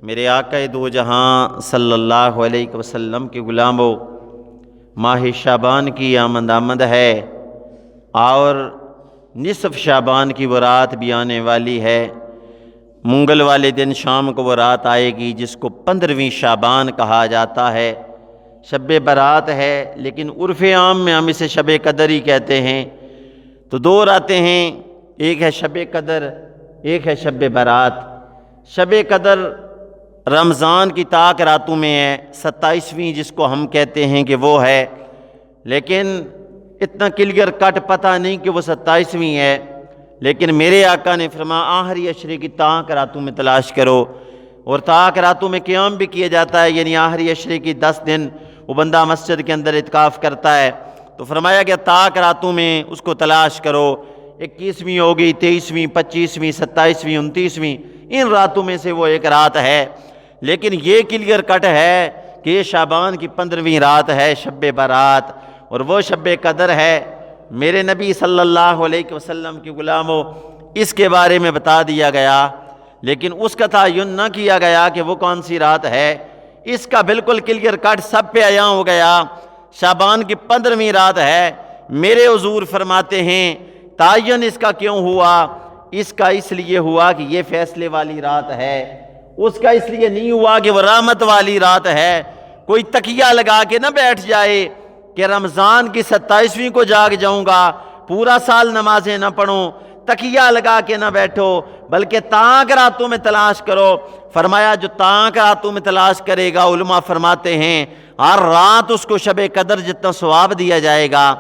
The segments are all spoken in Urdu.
میرے آقا دو جہاں صلی اللہ علیہ وسلم کے غلاموں، ماہ شعبان کی آمد ہے اور نصف شعبان کی وہ رات بھی آنے والی ہے۔ منگل والے دن شام کو وہ رات آئے گی جس کو 15ویں شعبان کہا جاتا ہے۔ شب برات ہے لیکن عرف عام میں ہم اسے شب قدر ہی کہتے ہیں۔ تو دو راتیں ہیں، ایک ہے شب قدر، ایک ہے شب برات۔ شب قدر رمضان کی طاق راتوں میں ہے، 27ویں جس کو ہم کہتے ہیں کہ وہ ہے، لیکن اتنا کلیئر کٹ پتہ نہیں کہ وہ 27ویں ہے۔ لیکن میرے آقا نے فرمایا آخری عشرے کی طاق راتوں میں تلاش کرو، اور طاق راتوں میں قیام بھی کیا جاتا ہے، یعنی آخری عشرے کی 10 دن وہ بندہ مسجد کے اندر اعتکاف کرتا ہے۔ تو فرمایا کہ طاق راتوں میں اس کو تلاش کرو، 21ویں ہوگی، 23ویں، 25ویں، 27ویں، 29ویں، ان راتوں میں سے وہ ایک رات ہے۔ لیکن یہ کلیئر کٹ ہے کہ یہ شعبان کی 15ویں رات ہے، شب برات، اور وہ شب قدر ہے۔ میرے نبی صلی اللہ علیہ وسلم کے غلاموں، اس کے بارے میں بتا دیا گیا، لیکن اس کا تعین نہ کیا گیا کہ وہ کون سی رات ہے۔ اس کا بالکل کلیئر کٹ سب پہ عیاں ہو گیا، شعبان کی 15ویں رات ہے۔ میرے حضور فرماتے ہیں تعین اس کا کیوں ہوا؟ اس کا اس لیے ہوا کہ یہ فیصلے والی رات ہے، اس کا اس لیے نہیں ہوا کہ وہ رحمت والی رات ہے۔ کوئی تکیہ لگا کے نہ بیٹھ جائے کہ رمضان کی 27ویں کو جاگ جاؤں گا، پورا سال نمازیں نہ پڑھوں، تکیہ لگا کے نہ بیٹھو، بلکہ طاق راتوں میں تلاش کرو۔ فرمایا جو طاق راتوں میں تلاش کرے گا، علماء فرماتے ہیں ہر رات اس کو شب قدر جتنا ثواب دیا جائے گا۔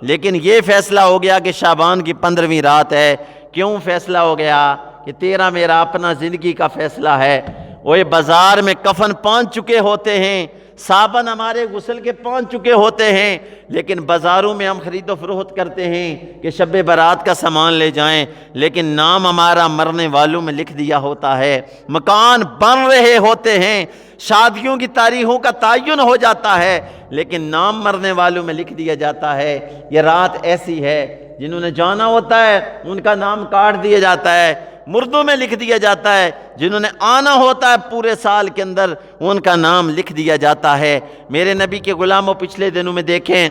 لیکن یہ فیصلہ ہو گیا کہ شعبان کی 15ویں رات ہے۔ کیوں فیصلہ ہو گیا؟ کہ تیرا میرا اپنا زندگی کا فیصلہ ہے۔ وہ بازار میں کفن پہنچ چکے ہوتے ہیں، صابن ہمارے غسل کے پہنچ چکے ہوتے ہیں، لیکن بازاروں میں ہم خرید و فروخت کرتے ہیں کہ شب برات کا سامان لے جائیں، لیکن نام ہمارا مرنے والوں میں لکھ دیا ہوتا ہے۔ مکان بن رہے ہوتے ہیں، شادیوں کی تاریخوں کا تعین ہو جاتا ہے، لیکن نام مرنے والوں میں لکھ دیا جاتا ہے۔ یہ رات ایسی ہے، جنہوں نے جانا ہوتا ہے ان کا نام کاٹ دیا جاتا ہے، مردوں میں لکھ دیا جاتا ہے، جنہوں نے آنا ہوتا ہے پورے سال کے اندر ان کا نام لکھ دیا جاتا ہے۔ میرے نبی کے غلاموں، پچھلے دنوں میں دیکھیں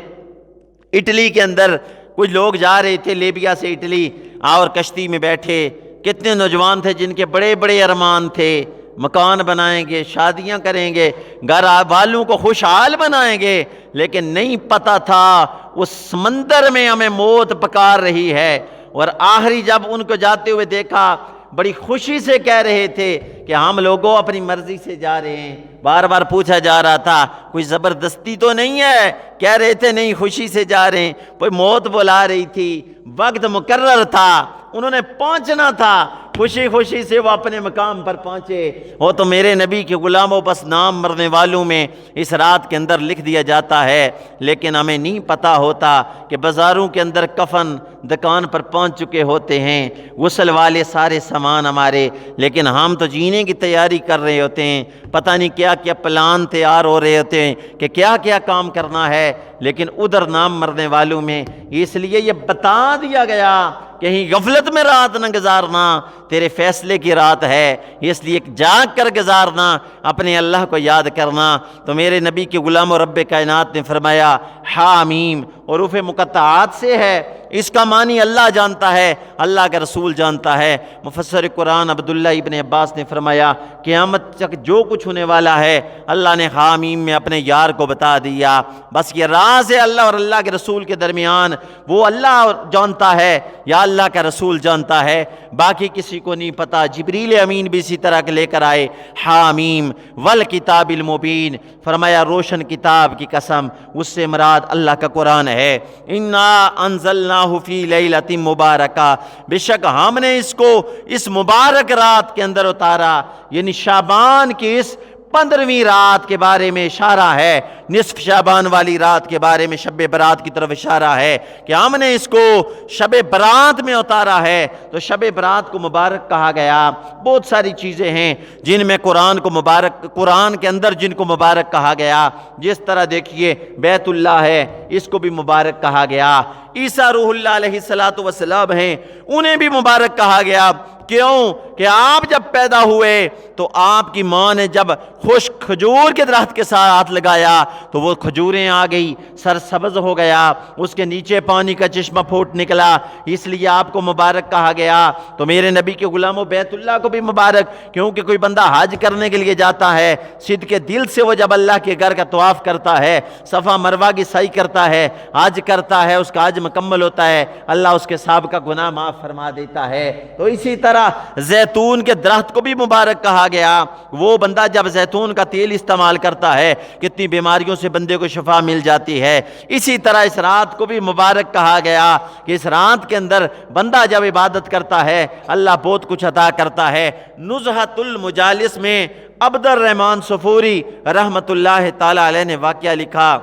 اٹلی کے اندر کچھ لوگ جا رہے تھے لیبیا سے اٹلی، اور کشتی میں بیٹھے، کتنے نوجوان تھے جن کے بڑے بڑے ارمان تھے، مکان بنائیں گے، شادیاں کریں گے، گھر والوں کو خوشحال بنائیں گے، لیکن نہیں پتہ تھا اس سمندر میں ہمیں موت پکار رہی ہے۔ اور آخری جب ان کو جاتے ہوئے دیکھا، بڑی خوشی سے کہہ رہے تھے کہ ہم لوگوں اپنی مرضی سے جا رہے ہیں۔ بار بار پوچھا جا رہا تھا کوئی زبردستی تو نہیں ہے؟ کہہ رہے تھے نہیں، خوشی سے جا رہے ہیں۔ کوئی موت بلا رہی تھی، وقت مقرر تھا، انہوں نے پہنچنا تھا، خوشی خوشی سے وہ اپنے مقام پر پہنچے۔ وہ تو میرے نبی کے غلاموں، بس نام مرنے والوں میں اس رات کے اندر لکھ دیا جاتا ہے، لیکن ہمیں نہیں پتہ ہوتا کہ بازاروں کے اندر کفن دکان پر پہنچ چکے ہوتے ہیں، غسل والے سارے سامان ہمارے، لیکن ہم تو جینے کی تیاری کر رہے ہوتے ہیں، پتہ نہیں کیا کیا پلان تیار ہو رہے ہوتے ہیں کہ کیا کیا کام کرنا ہے، لیکن ادھر نام مرنے والوں میں۔ اس لیے یہ بتا دیا گیا کہیں غفلت میں رات نہ گزارنا، تیرے فیصلے کی رات ہے، اس لیے جاگ کر گزارنا، اپنے اللہ کو یاد کرنا۔ تو میرے نبی کے غلام و رب کائنات نے فرمایا حامیم، حروف مقطعات سے ہے، اس کا معنی اللہ جانتا ہے، اللہ کا رسول جانتا ہے۔ مفسر قرآن عبداللہ ابن عباس نے فرمایا قیامت تک جو کچھ ہونے والا ہے اللہ نے حامیم میں اپنے یار کو بتا دیا۔ بس یہ راز ہے اللہ اور اللہ کے رسول کے درمیان، وہ اللہ جانتا ہے یا اللہ کا رسول جانتا ہے، باقی کسی کو نہیں پتا۔ جبریل امین بھی اسی طرح کے لے کر آئے حامیم والکتاب المبین، فرمایا روشن کتاب کی قسم، اس سے مراد اللہ کا قرآن ہے۔ انا انزلناہ فی لیلۃ مبارکہ، بے شک ہم نے اس کو اس مبارک رات کے اندر اتارا، یعنی شعبان کی اس 15ویں رات کے بارے میں اشارہ ہے، نصف شعبان والی رات کے بارے میں شب برات کی طرف اشارہ ہے کہ ہم نے اس کو شب برات میں اتارا ہے۔ تو شب برات کو مبارک کہا گیا۔ بہت ساری چیزیں ہیں جن میں قرآن کو مبارک، قرآن کے اندر جن کو مبارک کہا گیا، جس طرح دیکھیے بیت اللہ ہے، اس کو بھی مبارک کہا گیا۔ عیسیٰ روح اللہ علیہ السلام ہیں، انہیں بھی مبارک کہا گیا۔ کیوں کہ آپ جب پیدا ہوئے تو آپ کی ماں نے جب خشک کھجور کے درخت کے ساتھ ہاتھ لگایا تو وہ کھجوریں آ گئی، سر سبز ہو گیا، اس کے نیچے پانی کا چشمہ پھوٹ نکلا، اس لیے آپ کو مبارک کہا گیا۔ تو میرے نبی کے غلاموں، بیت اللہ کو بھی مبارک، کیونکہ کوئی بندہ حج کرنے کے لیے جاتا ہے، صدق کے دل سے وہ جب اللہ کے گھر کا طواف کرتا ہے، صفا مروہ کی سعی کرتا ہے، حج کرتا ہے، اس کا حج مکمل ہوتا ہے، اللہ اس کے سابقہ گناہ معاف فرما دیتا ہے۔ تو اسی طرح زیتون کے درخت کو بھی مبارک کہا گیا۔ وہ بندہ جب زیتون کا تیل استعمال کرتا ہے، کتنی بیماریوں سے بندے کو شفا مل جاتی ہے۔ اسی طرح اس رات کو بھی مبارک کہا گیا کہ اس رات کے اندر بندہ جب عبادت کرتا ہے اللہ بہت کچھ عطا کرتا ہے۔ نزہۃ المجالس میں عبد الرحمن صفوری رحمۃ اللہ تعالی علیہ نے واقعہ لکھا۔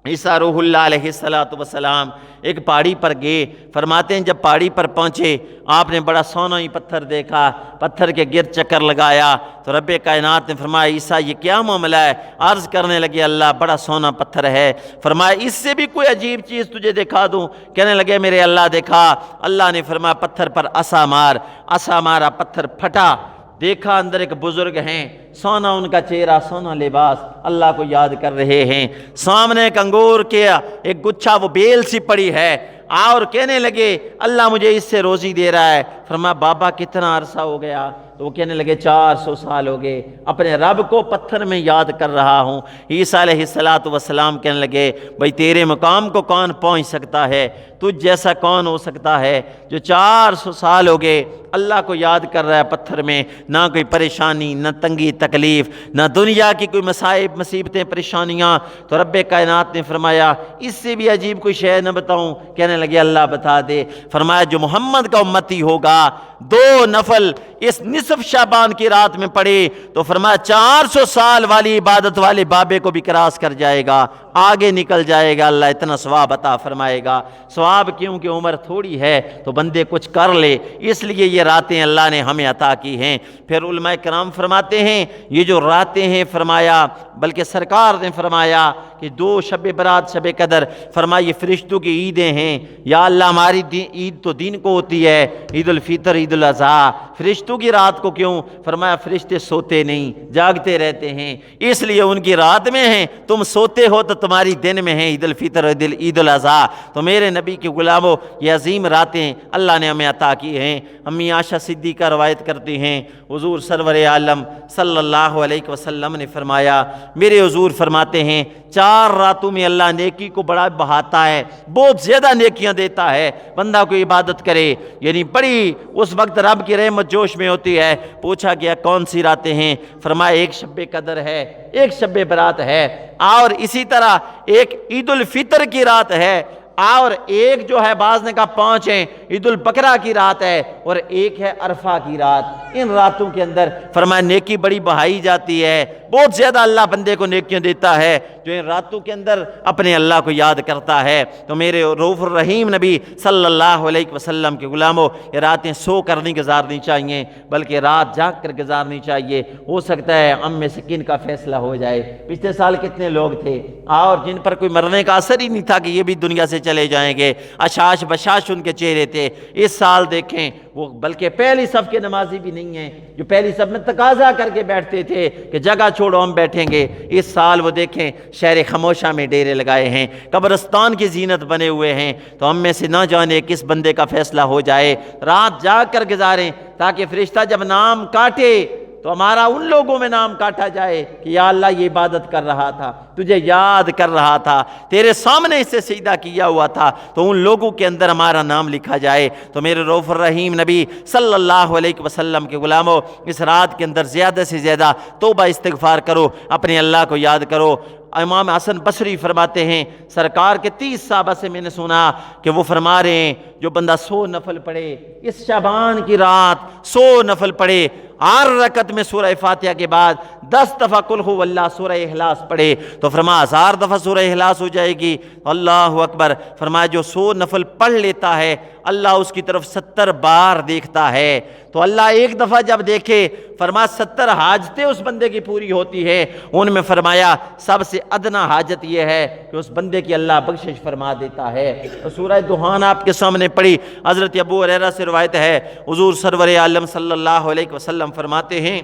عیسیٰ روح اللہ علیہ السلام ایک پہاڑی پر گئے، فرماتے ہیں جب پہاڑی پر پہنچے آپ نے بڑا سونائی پتھر دیکھا، پتھر کے گرد چکر لگایا تو رب کائنات نے فرمایا عیسیٰ یہ کیا معاملہ ہے؟ عرض کرنے لگے اللہ بڑا سونا پتھر ہے۔ فرمایا اس سے بھی کوئی عجیب چیز تجھے دکھا دوں؟ کہنے لگے میرے اللہ دکھا۔ اللہ نے فرمایا پتھر پر عصا مار، عصا مارا، پتھر پھٹا، دیکھا اندر ایک بزرگ ہیں، سونا ان کا چہرہ، سونا لباس، اللہ کو یاد کر رہے ہیں۔ سامنے ایک انگور کیا ایک گچھا وہ بیل سی پڑی ہے، اور کہنے لگے اللہ مجھے اس سے روزی دے رہا ہے۔ فرمایا بابا کتنا عرصہ ہو گیا؟ تو وہ کہنے لگے 400 سال ہو گئے، اپنے رب کو پتھر میں یاد کر رہا ہوں۔ عیسیٰ علیہ السلام کہنے لگے بھئی تیرے مقام کو کون پہنچ سکتا ہے؟ تجھ جیسا کون ہو سکتا ہے جو 400 سال ہو گئے اللہ کو یاد کر رہا ہے پتھر میں، نہ کوئی پریشانی، نہ تنگی تکلیف، نہ دنیا کی کوئی مصائب مصیبتیں پریشانیاں۔ تو رب کائنات نے فرمایا اس سے بھی عجیب کوئی شے نہ بتاؤں؟ کہنے لگے اللہ بتا دے۔ فرمایا جو محمد کا امتی ہوگا 2 نفل اس نصف شعبان کی رات میں پڑھے تو فرمایا 400 سال والی عبادت والے بابے کو بھی کراس کر جائے گا، آگے نکل جائے گا، اللہ اتنا ثواب عطا فرمائے گا۔ ثواب کیوں کہ عمر تھوڑی ہے تو بندے کچھ کر لے، اس لیے یہ راتیں اللہ نے ہمیں عطا کی ہیں۔ پھر علماء کرام فرماتے ہیں یہ جو راتیں ہیں، فرمایا بلکہ سرکار نے فرمایا کہ 2 شب برات شب قدر، فرمایا یہ فرشتوں کی عیدیں ہیں۔ یا اللہ ہماری عید تو دین کو ہوتی ہے، عید الفطر، عید الاضحیٰ، فرشتوں کی رات کو کیوں؟ فرمایا فرشتے سوتے نہیں، جاگتے رہتے ہیں، اس لیے ان کی رات میں ہیں، تم سوتے ہو تو تمہاری دن میں ہیں عید الفطر عید الاضحیٰ۔ تو میرے نبی کے غلاموں یہ عظیم راتیں اللہ نے ہمیں عطا کی ہیں۔ امی عائشہ صدیقہ روایت کرتی ہیں حضور سرور عالم صلی اللہ علیہ وسلم نے فرمایا، میرے حضور فرماتے ہیں 4 راتوں میں اللہ نیکی کو بڑا بہاتا ہے، بہت زیادہ نیکیاں دیتا ہے۔ بندہ کو عبادت کرے یعنی بڑی اس وقت رب کی رحمت جوش میں ہوتی ہے۔ پوچھا گیا کون سی راتیں ہیں؟ فرمایا ایک شب قدر ہے، ایک شب برات ہے، اور اسی طرح ایک عید الفطر کی رات ہے، اور ایک جو ہے بعض نے کہا 5 ہیں، عید البقرہ کی رات ہے، اور ایک ہے عرفہ کی رات۔ ان راتوں کے اندر فرمایا نیکی بڑی بڑھائی جاتی ہے، بہت زیادہ اللہ بندے کو نیکیاں دیتا ہے جو ان راتوں کے اندر اپنے اللہ کو یاد کرتا ہے۔ تو میرے رؤوف الرحیم نبی صلی اللہ علیہ وسلم کے غلاموں یہ راتیں سو کر نہیں گزارنی چاہیے بلکہ رات جاگ کر گزارنی چاہیے۔ ہو سکتا ہے ہم میں سے کن کا فیصلہ ہو جائے۔ پچھلے سال کتنے لوگ تھے اور جن پر کوئی مرنے کا اثر ہی نہیں تھا کہ یہ بھی دنیا سے چلے جائیں گے، اشاش بشاش ان کے چہرے تھے۔ اس سال دیکھیں وہ بلکہ پہلی صف کے نمازی بھی نہیں ہیں جو پہلی صف میں تقاضا کر کے بیٹھتے تھے کہ جگہ چھوڑو ہم بیٹھیں گے۔ اس سال وہ دیکھیں شہر خموشہ میں ڈیرے لگائے ہیں، قبرستان کی زینت بنے ہوئے ہیں۔ تو ہم میں سے نہ جانے کس بندے کا فیصلہ ہو جائے۔ رات جاگ کر گزاریں تاکہ فرشتہ جب نام کاٹے تو ہمارا ان لوگوں میں نام کاٹا جائے کہ یا اللہ یہ عبادت کر رہا تھا، تجھے یاد کر رہا تھا، تیرے سامنے اسے سجدہ کیا ہوا تھا، تو ان لوگوں کے اندر ہمارا نام لکھا جائے۔ تو میرے رؤوف الرحیم نبی صلی اللہ علیہ وسلم کے غلاموں اس رات کے اندر زیادہ سے زیادہ توبہ استغفار کرو، اپنے اللہ کو یاد کرو۔ امام حسن بصری فرماتے ہیں سرکار کے 30 صحابہ سے میں نے سنا کہ وہ فرما رہے ہیں جو بندہ 100 نفل پڑھے اس شعبان کی رات، 100 نفل پڑھے، 8 رکعت میں سورہ فاتحہ کے بعد 10 دفعہ قل هو اللہ سورہ اخلاص پڑھے تو فرمایا 1000 دفعہ سورہ اخلاص ہو جائے گی۔ اللہ اکبر۔ فرمایا جو 100 نفل پڑھ لیتا ہے اللہ اس کی طرف 70 بار دیکھتا ہے۔ تو اللہ ایک دفعہ جب دیکھے فرمایا 70 حاجتیں اس بندے کی پوری ہوتی ہے، ان میں فرمایا سب سے ادنا حاجت یہ ہے کہ اس بندے کی اللہ بخشش فرما دیتا ہے۔ سورہ دخان آپ کے سامنے پڑھی، حضرت ابو ہریرہ سے روایت ہے، حضور سرور عالم صلی اللہ علیہ وسلم فرماتے ہیں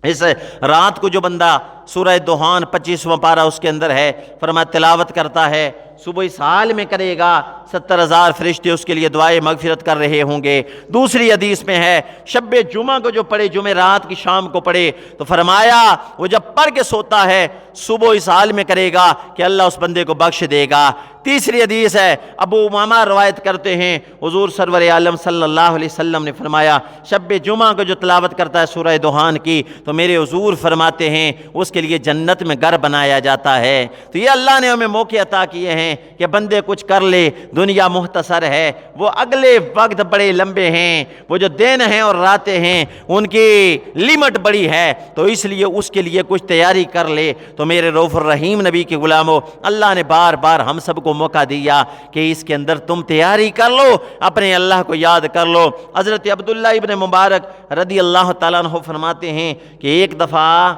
اس رات کو جو بندہ سورہ دخان 25واں پارہ اس کے اندر ہے، فرمایا تلاوت کرتا ہے، صبح اس حال میں کرے گا 70,000 فرشتے اس کے لیے دعائے مغفرت کر رہے ہوں گے۔ دوسری حدیث میں ہے شب جمعہ کو جو پڑھے، جمعہ رات کی شام کو پڑھے، تو فرمایا وہ جب پڑھ کے سوتا ہے صبح اس حال میں کرے گا کہ اللہ اس بندے کو بخش دے گا۔ تیسری حدیث ہے، ابو امامہ روایت کرتے ہیں، حضور سرور عالم صلی اللہ علیہ وسلم نے فرمایا شب جمعہ کو جو تلاوت کرتا ہے سورہ دخان کی، تو میرے حضور فرماتے ہیں اس کے لیے جنت میں گھر بنایا جاتا ہے۔ تو یہ اللہ نے ہمیں موقع عطا کیے ہیں کہ بندے کچھ کر لے، دنیا مختصر ہے، وہ اگلے وقت بڑے لمبے ہیں، وہ جو دن ہیں اور راتیں ہیں ان کی لیمٹ بڑی ہے، تو اس لیے اس کے لیے کچھ تیاری کر لے۔ تو میرے رؤوف الرحیم نبی کے غلاموں، اللہ نے بار بار ہم سب کو موقع دیا کہ اس کے اندر تم تیاری کر لو، اپنے اللہ کو یاد کر لو۔ حضرت عبداللہ ابن مبارک رضی اللہ تعالیٰ عنہ فرماتے ہیں کہ ایک دفعہ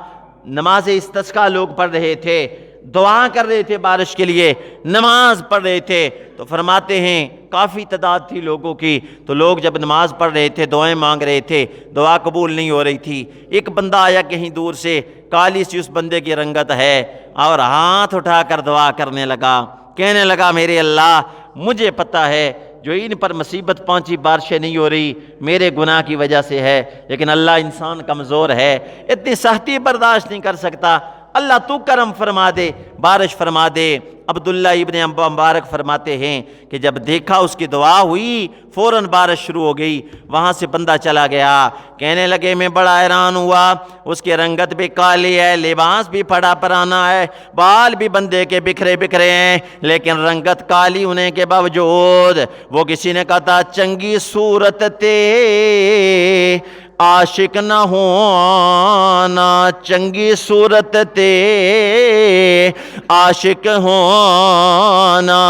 نماز استسقاء لوگ پڑھ رہے تھے، دعا کر رہے تھے بارش کے لیے، نماز پڑھ رہے تھے، تو فرماتے ہیں کافی تعداد تھی لوگوں کی، تو لوگ جب نماز پڑھ رہے تھے دعائیں مانگ رہے تھے، دعا قبول نہیں ہو رہی تھی۔ ایک بندہ آیا کہیں دور سے، کالی سی اس بندے کی رنگت ہے، اور ہاتھ اٹھا کر دعا کرنے لگا، کہنے لگا میرے اللہ مجھے پتہ ہے جو ان پر مصیبت پہنچی بارشیں نہیں ہو رہی میرے گناہ کی وجہ سے ہے، لیکن اللہ انسان کمزور ہے، اتنی سختی برداشت نہیں کر سکتا، اللہ تو کرم فرما دے، بارش فرما دے۔ عبداللہ ابن مبارک فرماتے ہیں کہ جب دیکھا اس کی دعا ہوئی فوراً بارش شروع ہو گئی، وہاں سے بندہ چلا گیا، کہنے لگے میں بڑا حیران ہوا، اس کی رنگت بھی کالی ہے، لباس بھی پڑا پرانا ہے، بال بھی بندے کے بکھرے بکھرے ہیں، لیکن رنگت کالی ہونے کے باوجود وہ کسی نے کہا تھا چنگی صورت تے عاشق نہ ہونا، چنگی صورت تے عاشق ہونا،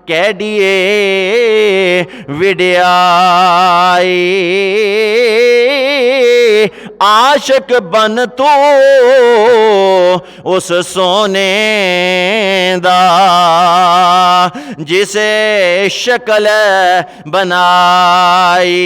کیڈیے وڈیائی عاشق بن تو اس سونے دا جسے شکل بنائی۔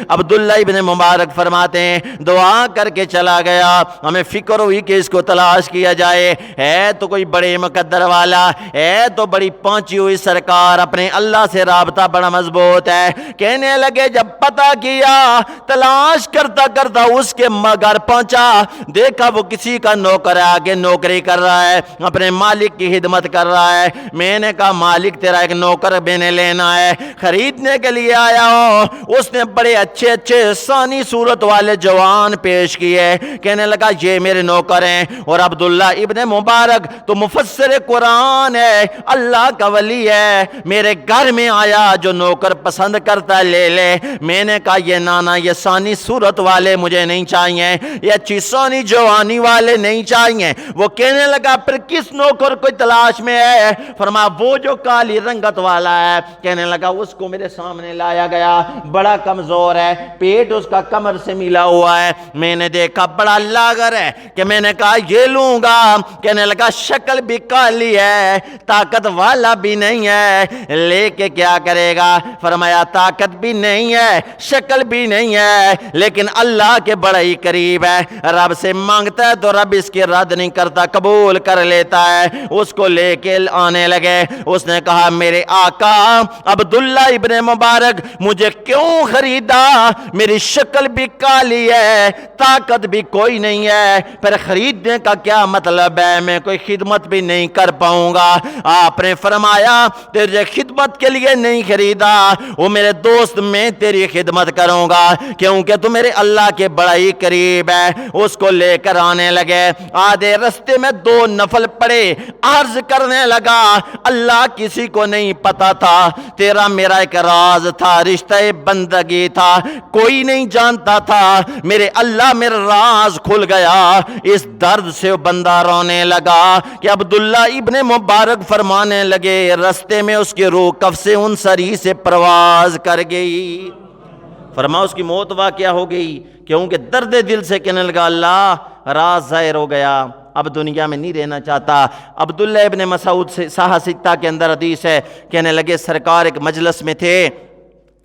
عبداللہ ابن مبارک فرماتے ہیں دعا کر کے چلا گیا، ہمیں فکر ہوئی کہ اس کو تلاش کیا جائے، ہے تو کوئی بڑے مقدر والا، ہے تو بڑی پہنچی ہوئی سرکار، اپنے اللہ سے رابطہ بڑا مضبوط ہے۔ کہنے لگے جب پتہ کیا، تلاش کرتا کرتا اس کے گھر پہنچا، دیکھا وہ کسی کا نوکر ہے، آگے نوکری کر رہا ہے، اپنے مالک کی خدمت کر رہا ہے۔ میں نے کہا مالک تیرا ایک نوکر میں نے لینا ہے، خریدنے کے لیے آیا ہوں۔ اس نے بڑے اچھے اچھے ثانی صورت والے جوان پیش کیے، کہنے لگا یہ میرے نوکر ہیں، اور عبداللہ ابن مبارک تو مفسر قرآن ہے، اللہ کا ولی ہے، میرے گھر میں آیا، جو نوکر پسند کرتا لے لے۔ میں نے کہا یہ نانا یہ ثانی صورت والے مجھے نہیں چاہیے، یہ اچھی ثانی جوانی والے نہیں چاہیے۔ وہ کہنے لگا پھر کس نوکر کو تلاش میں ہے؟ فرمایا وہ جو کالی رنگت والا ہے۔ کہنے لگا اس کو میرے سامنے لایا گیا، بڑا کمزور ہے، پیٹ اس کا کمر سے ملا ہوا ہے، میں نے دیکھا بڑا لاغر ہے، کہ میں نے کہا یہ لوں گا۔ کہنے لگا شکل بھی کالی ہے، طاقت والا بھی نہیں ہے، لے کے کیا کرے گا؟ فرمایا طاقت بھی نہیں ہے، شکل بھی نہیں ہے، لیکن اللہ کے بڑا ہی قریب ہے، رب سے مانگتا ہے تو رب اس کی رد نہیں کرتا، قبول کر لیتا ہے۔ اس کو لے کے آنے لگے، اس نے کہا میرے آقا عبداللہ ابن مبارک مجھے کیوں خریدا؟ میری شکل بھی کالی ہے، طاقت بھی کوئی نہیں ہے، پھر خریدنے کا کیا مطلب ہے؟ میں کوئی خدمت بھی نہیں کر پاؤں گا۔ آپ نے فرمایا تیرے خدمت کے لیے نہیں خریدا، وہ میرے دوست میں تیری خدمت کروں گا، کیونکہ تو میرے اللہ کے بڑا ہی قریب ہے۔ اس کو لے کر آنے لگے، آدھے رستے میں 2 نفل پڑے، عرض کرنے لگا اللہ کسی کو نہیں پتا تھا، تیرا میرا ایک راز تھا، رشتہ بندگی تھا, کوئی نہیں جانتا تھا. میرے اللہ میرا راز کھل گیا. اس درد سے وہ بندہ رونے لگا کہ عبداللہ ابن مبارک فرمانے لگے رستے میں اس کی روح کف سے انصری سے پرواز کر گئی. فرما اس کی موت واقعہ ہو گئی کیونکہ درد دل سے کہنے لگا اللہ راز ظاہر ہو گیا, اب دنیا میں نہیں رہنا چاہتا. عبداللہ ابن مسعود سے صحیح ستہ کے اندر حدیث ہے, کہنے لگے سرکار ایک مجلس میں تھے,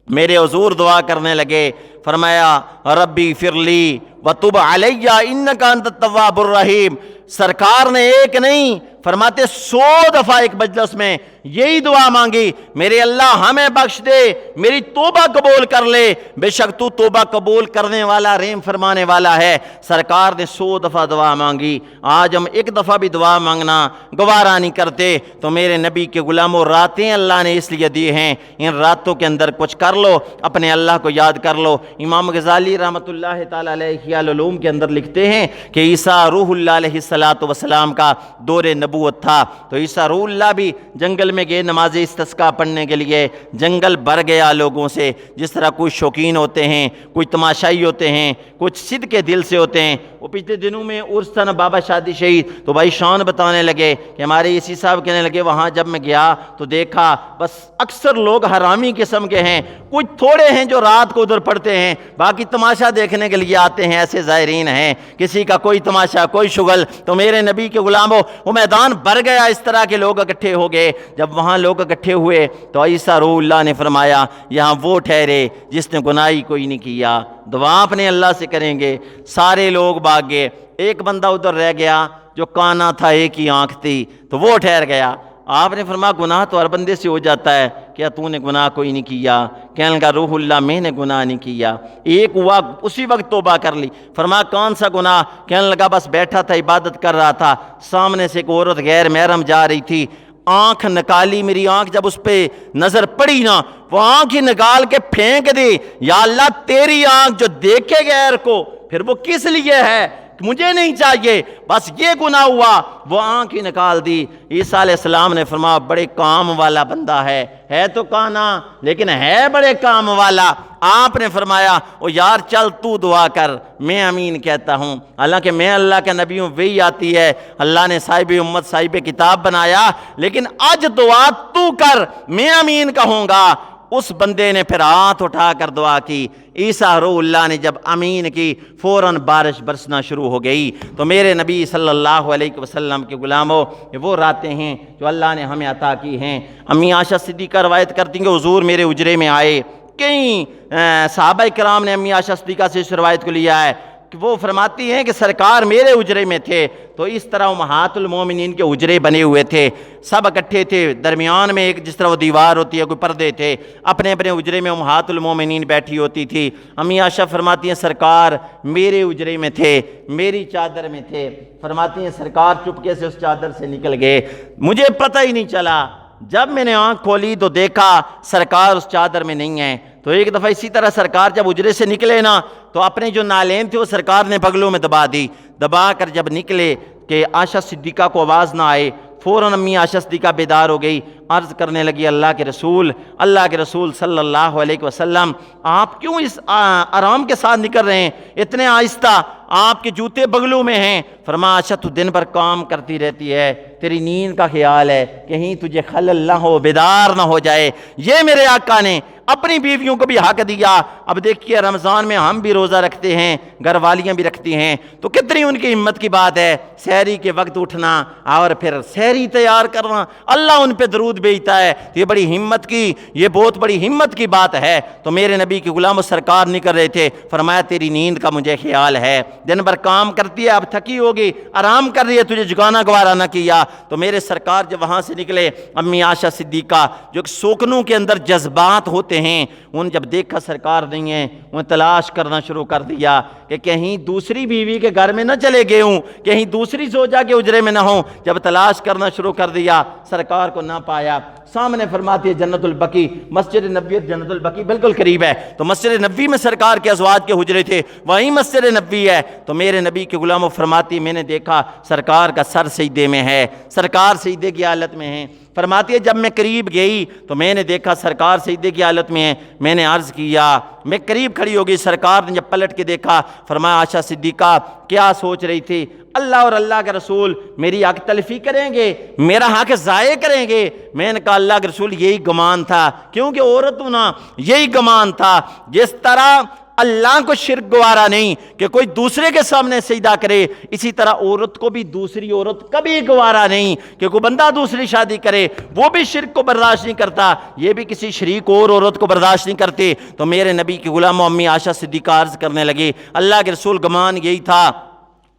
میرے حضور دعا کرنے لگے, فرمایا ربی فرلی وتب علی انک انت التواب الرحیم. سرکار نے ایک نہیں فرماتے 100 دفعہ ایک مجلس میں یہی دعا مانگی, میرے اللہ ہمیں بخش دے, میری توبہ قبول کر لے, بے شک تو توبہ قبول کرنے والا رحم فرمانے والا ہے. سرکار نے 100 دفعہ دعا مانگی. آج ہم ایک دفعہ بھی دعا مانگنا گوارا نہیں کرتے. تو میرے نبی کے غلاموں راتیں اللہ نے اس لیے دی ہیں, ان راتوں کے اندر کچھ کر لو, اپنے اللہ کو یاد کر لو. امام غزالی رحمۃ اللہ تعالیٰ علیہ احیاء العلوم کے اندر لکھتے ہیں کہ عیسیٰ روح اللہ علیہ السلام کا دور نبوت تھا. تو عیسیٰ روح اللہ بھی جنگل میں گئے نماز استسقاء پڑھنے کے لیے, جنگل بھر گیا لوگوں سے. جس طرح کوئی شوقین ہوتے ہیں, کوئی تماشائی ہوتے ہیں, کچھ صدق کے دل سے ہوتے ہیں. وہ پچھلے دنوں میں عرس تھا نا بابا شادی شہید, تو بھائی شان بتانے لگے کہ ہمارے اسی صاحب کہنے لگے وہاں جب میں گیا تو دیکھا بس اکثر لوگ حرامی قسم کے ہیں, کچھ تھوڑے ہیں جو رات کو ادھر پڑھتے ہیں, باقی تماشا دیکھنے کے لیے آتے ہیں. ایسے زائرین ہیں, کسی کا کوئی تماشا کوئی شغل. تو میرے نبی کے غلاموں وہ میدان بھر گیا, اس طرح کے لوگ اکٹھے ہو گئے. جب وہاں لوگ اکٹھے ہوئے تو عیسیٰ روح اللہ نے فرمایا یہاں وہ ٹھہرے جس نے گناہ کوئی نہیں کیا, دعا اپنے اللہ سے کریں گے. سارے لوگ بھاگ گئے, ایک بندہ ادھر رہ گیا جو کانا تھا, ایک ہی آنکھ تھی, تو وہ ٹھہر گیا. آپ نے فرمایا گناہ تو ہر بندے سے ہو جاتا ہے, کیا تو نے گناہ کوئی نہیں کیا؟ کہنے لگا روح اللہ میں نے گناہ نہیں کیا. ایک ہوا اسی وقت توبہ کر لی. فرمایا کون سا گناہ؟ کہنے لگا بس بیٹھا تھا عبادت کر رہا تھا, سامنے سے ایک عورت غیر محرم جا رہی تھی, آنکھ نکالی, میری آنکھ جب اس پہ نظر پڑی نا وہ آنکھ ہی نکال کے پھینک دی, یا اللہ تیری آنکھ جو دیکھے غیر کو پھر وہ کس لیے ہے, مجھے نہیں چاہیے, بس یہ گناہ ہوا, وہ آنکھ ہی نکال دی. عیسیٰ علیہ السلام نے فرمایا بڑے کام والا بندہ ہے تو کانا لیکن ہے بڑے کام والا. آپ نے فرمایا او یار چل تو دعا کر, میں امین کہتا ہوں. حالانکہ میں اللہ کے نبی ہوں, وہی آتی ہے, اللہ نے صاحب امت صاحب کتاب بنایا, لیکن آج دعا تو کر, میں امین کہوں گا. اس بندے نے پھر ہاتھ اٹھا کر دعا کی. عیسیٰ روح اللہ نے جب امین کی فوراً بارش برسنا شروع ہو گئی. تو میرے نبی صلی اللہ علیہ وسلم کے غلاموں وہ راتیں ہیں جو اللہ نے ہمیں عطا کی ہیں. امی عائشہ صدیقہ روایت کرتی ہیں کہ حضور میرے حجرے میں آئے. کئی صحابہ کرام نے امی عائشہ صدیقہ سے اس روایت کو لیا ہے کہ وہ فرماتی ہیں کہ سرکار میرے حجرے میں تھے. تو اس طرح امہات المومنین کے حجرے بنے ہوئے تھے, سب اکٹھے تھے, درمیان میں ایک جس طرح وہ دیوار ہوتی ہے کوئی پردے تھے, اپنے اپنے حجرے میں امہات المومنین بیٹھی ہوتی تھی. امی عائشہ فرماتی ہیں سرکار میرے حجرے میں تھے, میری چادر میں تھے. فرماتی ہیں سرکار چپکے سے اس چادر سے نکل گئے, مجھے پتہ ہی نہیں چلا. جب میں نے آنکھ کھولی تو دیکھا سرکار اس چادر میں نہیں ہیں. تو ایک دفعہ اسی طرح سرکار جب حجرے سے نکلے نا تو اپنے جو نالین تھے وہ سرکار نے بغلوں میں دبا دی. دبا کر جب نکلے کہ عائشہ صدیقہ کو آواز نہ آئے, فوراً امی عائشہ صدیقہ بیدار ہو گئی, عرض کرنے لگی اللہ کے رسول صلی اللہ علیہ وسلم آپ کیوں اس آرام کے ساتھ نکل رہے ہیں, اتنے آہستہ, آپ کے جوتے بغلوں میں ہیں. فرمایا عائشہ تو دن بھر کام کرتی رہتی ہے, تیری نیند کا خیال ہے کہیں تجھے خلل نہ ہو, بیدار نہ ہو جائے. یہ میرے آقا نے اپنی بیویوں کو بھی حق دیا. اب دیکھیے رمضان میں ہم بھی روزہ رکھتے ہیں, گھر والیاں بھی رکھتی ہیں, تو کتنی ان کی ہمت کی بات ہے سحری کے وقت اٹھنا اور پھر سحری تیار کرنا, اللہ ان پہ درود بھیجتا ہے. یہ بڑی ہمت کی, یہ بہت بڑی ہمت کی بات ہے. تو میرے نبی کے غلام سرکار نکل رہے تھے, فرمایا تیری نیند کا مجھے خیال ہے, دن بھر کام کرتی ہے, اب تھکی ہوگی, آرام کر رہی ہے, تجھے جگانا گوارا نہ کیا. تو میرے سرکار جب وہاں سے نکلے, امی عائشہ صدیقہ جو کہ سوکنوں کے اندر جذبات ہوتے ہیں, ان جب دیکھا سرکار نہیں ہیں, انہیں تلاش کرنا شروع کر دیا کہ کہیں دوسری بیوی کے گھر میں نہ چلے گئے ہوں, کہیں دوسری زوجہ کے حجرے میں نہ ہوں. جب تلاش کرنا شروع کر دیا سرکار کو نہ پایا. سامنے فرماتی ہے جنت البقیع, مسجد نبوی جنت البقیع بالکل قریب ہے. تو مسجد نبوی میں سرکار کے ازواج کے حجرے تھے, وہیں مسجد نبوی ہے. تو میرے نبی کے غلاموں فرماتی میں نے دیکھا سرکار کا سر سجدے میں ہے, سرکار سجدے کی حالت میں ہیں. فرماتی ہے جب میں قریب گئی تو میں نے دیکھا سرکار سجدے کی حالت میں ہیں. میں نے عرض کیا میں قریب کھڑی ہوگی، سرکار نے جب پلٹ کے دیکھا فرمایا عائشہ صدیقہ کیا سوچ رہی تھی؟ اللہ اور اللہ کے رسول میری حق تلفی کریں گے، میرا حق ضائع کریں گے؟ میں نے کہا اللہ کے رسول یہی گمان تھا، کیونکہ عورت ہوں نا، یہی گمان تھا۔ جس طرح اللہ کو شرک گوارا نہیں کہ کوئی دوسرے کے سامنے سجدہ کرے، اسی طرح عورت کو بھی دوسری عورت کبھی گوارا نہیں کہ کوئی بندہ دوسری شادی کرے، وہ بھی شرک کو برداشت نہیں کرتا، یہ بھی کسی شریک اور عورت کو برداشت نہیں کرتے۔ تو میرے نبی کی غلام امی عائشہ صدیقہ عرض کرنے لگے اللہ کے رسول گمان یہی تھا۔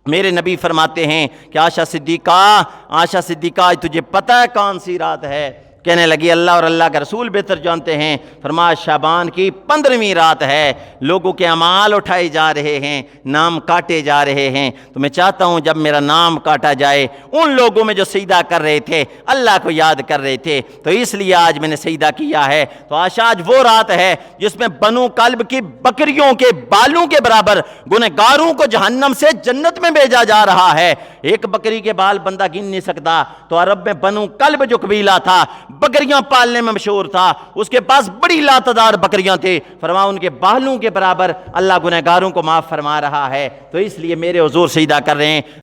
میرے نبی فرماتے ہیں کہ عائشہ صدیقہ آج تجھے پتہ ہے کون سی رات ہے؟ کہنے لگی اللہ اور اللہ کا رسول بہتر جانتے ہیں۔ فرمایا شعبان کی 15ویں رات ہے، لوگوں کے اعمال اٹھائے جا رہے ہیں، نام کاٹے جا رہے ہیں، تو میں چاہتا ہوں جب میرا نام کاٹا جائے ان لوگوں میں جو سجدہ کر رہے تھے اللہ کو یاد کر رہے تھے، تو اس لیے آج میں نے سجدہ کیا ہے۔ تو آج وہ رات ہے جس میں بنو کلب کی بکریوں کے بالوں کے برابر گنہگاروں کو جہنم سے جنت میں بھیجا جا رہا ہے۔ ایک بکری کے بال بندہ گن نہیں سکتا، تو عرب میں بنو کلب جو قبیلہ تھا بکریاں پالنے میں مشہور تھا، اس کے پاس بڑی لاتعداد بکریاں تھے، فرمایا ان کے بالوں کے برابر اللہ گنہگاروں کو معاف فرما رہا ہے۔ تو اس لیے میرے حضور سجدہ کر رہے ہیں۔